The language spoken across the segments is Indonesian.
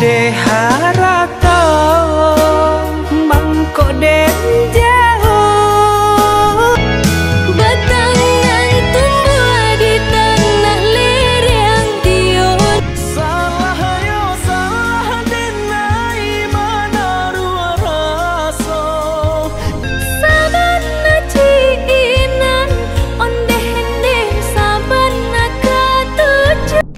Deharato mangko den jauh, batangan tumbuh di tanah liar yang tiun. salah yo salah denai mana ruaraso, Sabana ciinan ondeh-endeh sabana katujuh.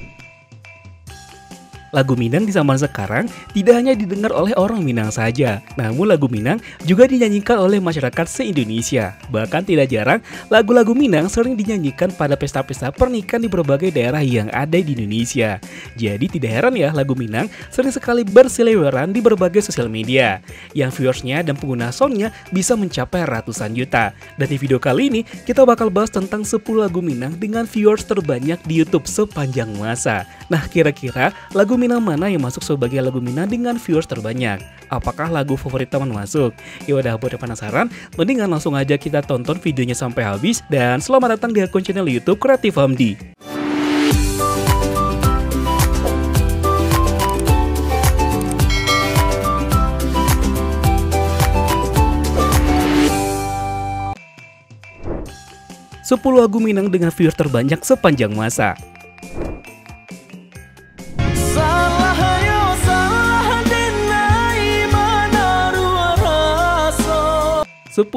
Lagu Minang di zaman sekarang tidak hanya didengar oleh orang Minang saja, namun lagu Minang juga dinyanyikan oleh masyarakat se-Indonesia. Bahkan tidak jarang, lagu-lagu Minang sering dinyanyikan pada pesta-pesta pernikahan di berbagai daerah yang ada di Indonesia. Jadi tidak heran ya lagu Minang sering sekali berseliweran di berbagai sosial media, yang viewersnya dan pengguna soundnya bisa mencapai ratusan juta. Dan di video kali ini, kita bakal bahas tentang 10 lagu Minang dengan viewers terbanyak di YouTube sepanjang masa. Nah, kira-kira lagu Minang mana yang masuk sebagai lagu Minang dengan viewers terbanyak? Apakah lagu favorit teman masuk? Ya udah, buat yang penasaran, mendingan langsung aja kita tonton videonya sampai habis. Dan selamat datang di akun channel YouTube Kreatif Hamdi. Sepuluh lagu Minang dengan viewers terbanyak sepanjang masa. salah yo salah denai mana ruaraso. 10.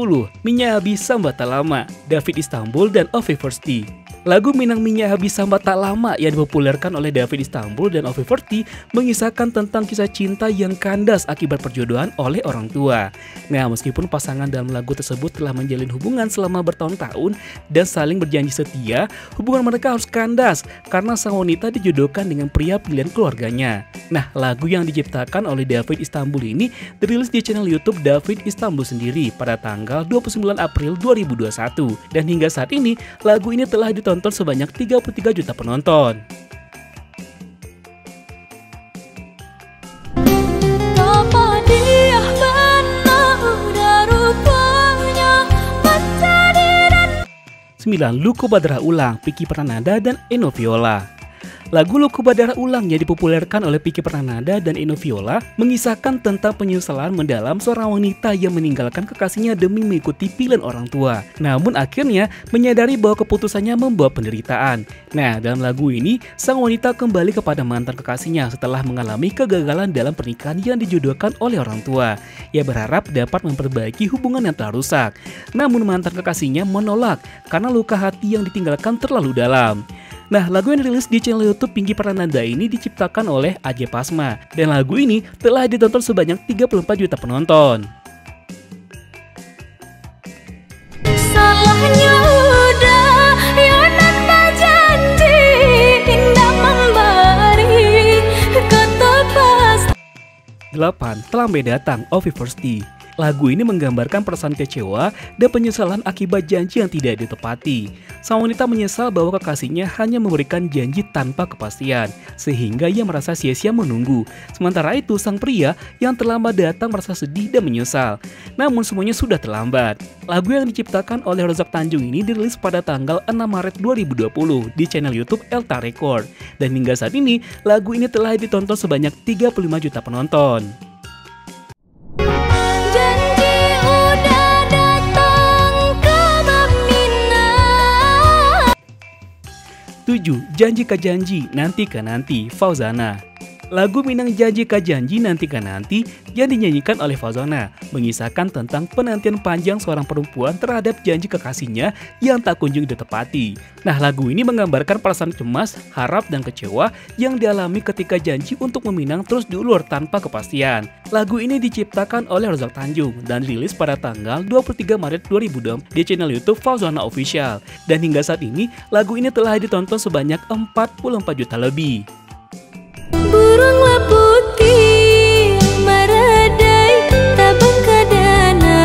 Minyak Habis Samba Tak Lama, David Istanbul dan Ovi Firsti. Lagu Minang Minyak Habis Samba Tak Lama yang dipopulerkan oleh David Istanbul dan Ovi Firsti mengisahkan tentang kisah cinta yang kandas akibat perjodohan oleh orang tua. Nah, meskipun pasangan dalam lagu tersebut telah menjalin hubungan selama bertahun-tahun dan saling berjanji setia, hubungan mereka harus kandas karena sang wanita dijodohkan dengan pria pilihan keluarganya. Nah, lagu yang diciptakan oleh David Istanbul ini dirilis di channel YouTube David Istanbul sendiri pada tanggal 29 April 2021. Dan hingga saat ini, lagu ini telah ditonton sebanyak 33 juta penonton. Apa dia benar rupanya menjadi dan 9. Luku Badarah Ulang, Piki Prananda dan Eno Viola. Lagu Luku Badarah Ulang yang dipopulerkan oleh Piki Prananda dan Eno Viola mengisahkan tentang penyesalan mendalam seorang wanita yang meninggalkan kekasihnya demi mengikuti pilihan orang tua. Namun akhirnya menyadari bahwa keputusannya membawa penderitaan. Nah, dalam lagu ini, sang wanita kembali kepada mantan kekasihnya setelah mengalami kegagalan dalam pernikahan yang dijodohkan oleh orang tua. Ia berharap dapat memperbaiki hubungan yang telah rusak. Namun mantan kekasihnya menolak karena luka hati yang ditinggalkan terlalu dalam. Nah, lagu yang dirilis di channel YouTube Piki Prananda ini diciptakan oleh Ajay Pasma, dan lagu ini telah ditonton sebanyak 34 juta penonton. salahnya udah yonan berjanji indah memberi ketepas. 8. Terlambat Datang, Ovi Firsti. Lagu ini menggambarkan perasaan kecewa dan penyesalan akibat janji yang tidak ditepati. Sang wanita menyesal bahwa kekasihnya hanya memberikan janji tanpa kepastian, sehingga ia merasa sia-sia menunggu. Sementara itu, sang pria yang terlambat datang merasa sedih dan menyesal. Namun semuanya sudah terlambat. Lagu yang diciptakan oleh Rozak Tanjung ini dirilis pada tanggal 6 Maret 2020 di channel YouTube Elta Record. Dan hingga saat ini, lagu ini telah ditonton sebanyak 35 juta penonton. Janji udah datang ke Mamina. 7. Janji Ka Janji, Nanti Ka Nanti, Fauzana. Lagu Minang Janji Ka Janji Nanti Ka Nanti yang dinyanyikan oleh Fauzana mengisahkan tentang penantian panjang seorang perempuan terhadap janji kekasihnya yang tak kunjung ditepati. Nah, lagu ini menggambarkan perasaan cemas, harap, dan kecewa yang dialami ketika janji untuk meminang terus diulur tanpa kepastian. Lagu ini diciptakan oleh Rozak Tanjung dan dirilis pada tanggal 23 Maret 2020 di channel YouTube Fauzana Official. Dan hingga saat ini, lagu ini telah ditonton sebanyak 44 juta lebih. Burunglah putih meredai tabung kedana.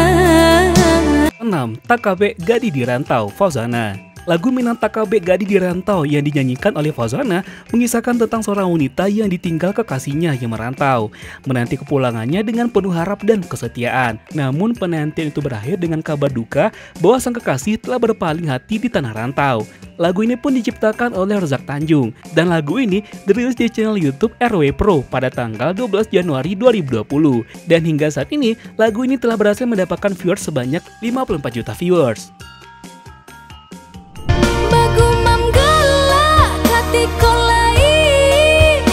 6. Tak Kabeh Gadi di Rantau, Fauzana. Lagu Minang Takabe Gadi di Rantau yang dinyanyikan oleh Fauzana mengisahkan tentang seorang wanita yang ditinggal kekasihnya yang merantau, menanti kepulangannya dengan penuh harap dan kesetiaan. Namun penantian itu berakhir dengan kabar duka bahwa sang kekasih telah berpaling hati di tanah rantau. Lagu ini pun diciptakan oleh Rozak Tanjung, dan lagu ini dirilis di channel YouTube RW Pro pada tanggal 12 Januari 2020. Dan hingga saat ini, lagu ini telah berhasil mendapatkan viewers sebanyak 54 juta viewers. Bagumam gelak hati kolai.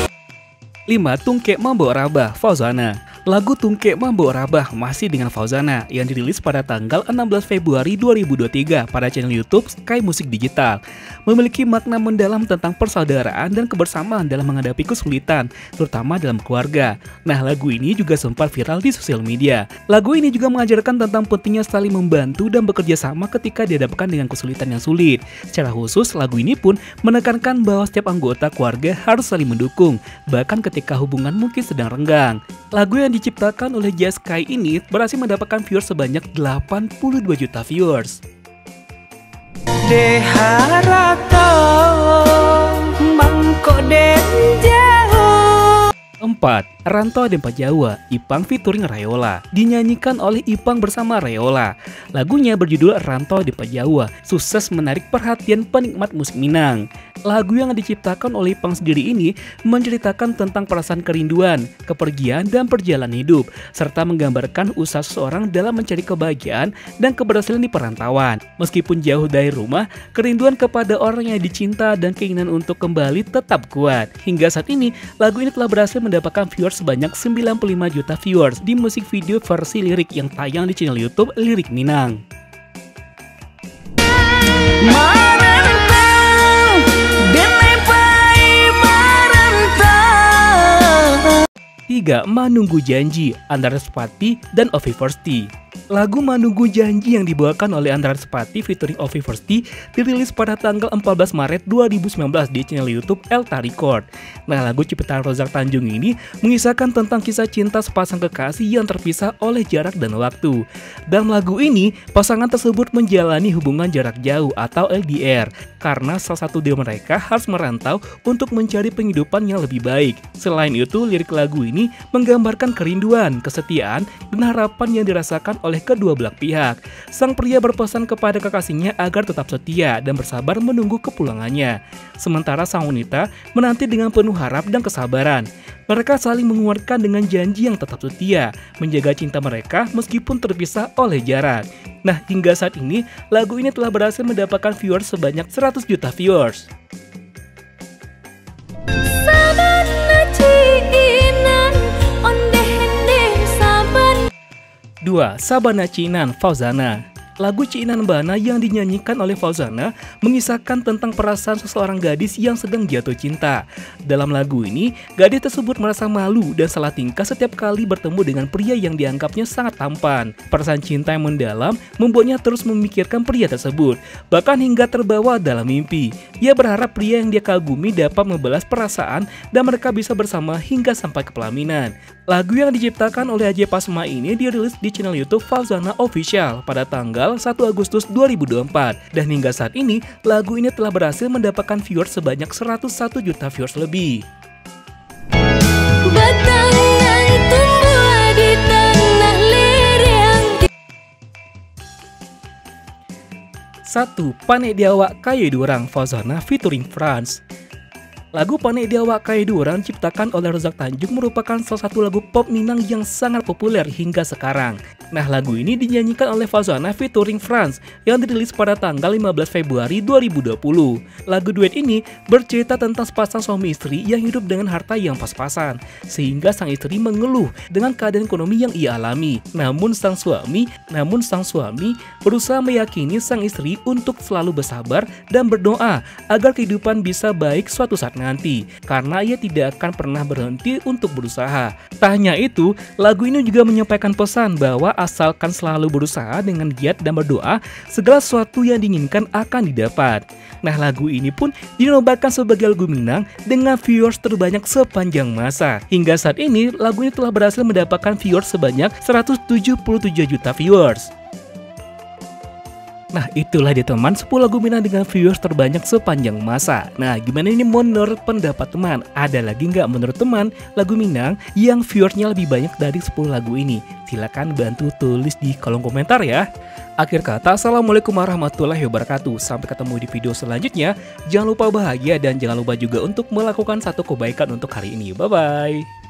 5. Tungke Mambo Rabah, Fauzana. Lagu Tungke Mambo Rabah masih dengan Fauzana yang dirilis pada tanggal 16 Februari 2023 pada channel YouTube Sky Musik Digital. Memiliki makna mendalam tentang persaudaraan dan kebersamaan dalam menghadapi kesulitan, terutama dalam keluarga. Nah, lagu ini juga sempat viral di sosial media. Lagu ini juga mengajarkan tentang pentingnya saling membantu dan bekerja sama ketika dihadapkan dengan kesulitan yang sulit. Secara khusus, lagu ini pun menekankan bahwa setiap anggota keluarga harus saling mendukung, bahkan ketika hubungan mungkin sedang renggang. Lagu yang diciptakan oleh Just Sky ini berhasil mendapatkan viewers sebanyak 82 juta viewers. Deharata mangko den jauh. 4. Rantau Dempa Jawa, Ipang featuring Rayola. Dinyanyikan oleh Ipang bersama Rayola. Lagunya berjudul Rantau Dempa Jawa, sukses menarik perhatian penikmat musik Minang. Lagu yang diciptakan oleh Ipang sendiri ini menceritakan tentang perasaan kerinduan, kepergian, dan perjalanan hidup, serta menggambarkan usaha seseorang dalam mencari kebahagiaan dan keberhasilan di perantauan. Meskipun jauh dari rumah, kerinduan kepada orang yang dicinta dan keinginan untuk kembali tetap kuat. Hingga saat ini, lagu ini telah berhasil mendapatkan viewers sebanyak 95 juta viewers di musik video versi lirik yang tayang di channel YouTube Lirik Minang. Marantau, denai pai marantau. 3. Manunggu Janji, Andara Sumpati dan Ovi Firsti. Lagu Manunggu Janji yang dibawakan oleh Andara Sumpati featuring Ovi Firsti dirilis pada tanggal 14 Maret 2019 di channel YouTube Elta Record. Nah, lagu ciptaan Rozak Tanjung ini mengisahkan tentang kisah cinta sepasang kekasih yang terpisah oleh jarak dan waktu. Dalam lagu ini, pasangan tersebut menjalani hubungan jarak jauh atau LDR karena salah satu dari mereka harus merantau untuk mencari penghidupan yang lebih baik. Selain itu, lirik lagu ini menggambarkan kerinduan, kesetiaan, dan harapan yang dirasakan oleh kedua belah pihak. Sang pria berpesan kepada kekasihnya agar tetap setia dan bersabar menunggu kepulangannya. Sementara sang wanita menanti dengan penuh harap dan kesabaran. Mereka saling menguatkan dengan janji yang tetap setia, menjaga cinta mereka meskipun terpisah oleh jarak. Nah, hingga saat ini, lagu ini telah berhasil mendapatkan viewers sebanyak 100 juta viewers. Sabana ciinan onde hende saban. 2. Sabana Ciinan, Fauzana. Lagu Ciinan Bana yang dinyanyikan oleh Fauzana mengisahkan tentang perasaan seseorang gadis yang sedang jatuh cinta. Dalam lagu ini, gadis tersebut merasa malu dan salah tingkah setiap kali bertemu dengan pria yang dianggapnya sangat tampan. Perasaan cinta yang mendalam membuatnya terus memikirkan pria tersebut, bahkan hingga terbawa dalam mimpi. Ia berharap pria yang dia kagumi dapat membalas perasaan dan mereka bisa bersama hingga sampai ke pelaminan. Lagu yang diciptakan oleh Ajay Pasma ini dirilis di channel YouTube Fauzana Official pada tanggal 1 Agustus 2024. Dan hingga saat ini, lagu ini telah berhasil mendapatkan viewers sebanyak 101 juta viewers lebih. Batangan tumbuh di tanah lereng. 1. Panek Diawak Kayu Durang, Fauzana featuring France. Lagu Panek Diawak Kayu Durang ciptakan oleh Rozak Tanjung merupakan salah satu lagu pop Minang yang sangat populer hingga sekarang. Nah, lagu ini dinyanyikan oleh Fauzana featuring France yang dirilis pada tanggal 15 Februari 2020. Lagu duet ini bercerita tentang sepasang suami istri yang hidup dengan harta yang pas-pasan, sehingga sang istri mengeluh dengan keadaan ekonomi yang ia alami. Namun sang suami berusaha meyakini sang istri untuk selalu bersabar dan berdoa agar kehidupan bisa baik suatu saat nanti, karena ia tidak akan pernah berhenti untuk berusaha. Tak hanya itu, lagu ini juga menyampaikan pesan bahwa asalkan selalu berusaha dengan giat dan berdoa, segala sesuatu yang diinginkan akan didapat. Nah, lagu ini pun dinobatkan sebagai lagu Minang dengan viewers terbanyak sepanjang masa. Hingga saat ini, lagu ini telah berhasil mendapatkan viewers sebanyak 177 juta viewers. Nah itulah dia teman 10 lagu Minang dengan viewers terbanyak sepanjang masa. Nah gimana ini menurut pendapat teman? Ada lagi nggak menurut teman lagu Minang yang viewersnya lebih banyak dari 10 lagu ini? Silahkan bantu tulis di kolom komentar ya. Akhir kata, assalamualaikum warahmatullahi wabarakatuh. Sampai ketemu di video selanjutnya. Jangan lupa bahagia dan jangan lupa juga untuk melakukan satu kebaikan untuk hari ini. Bye-bye.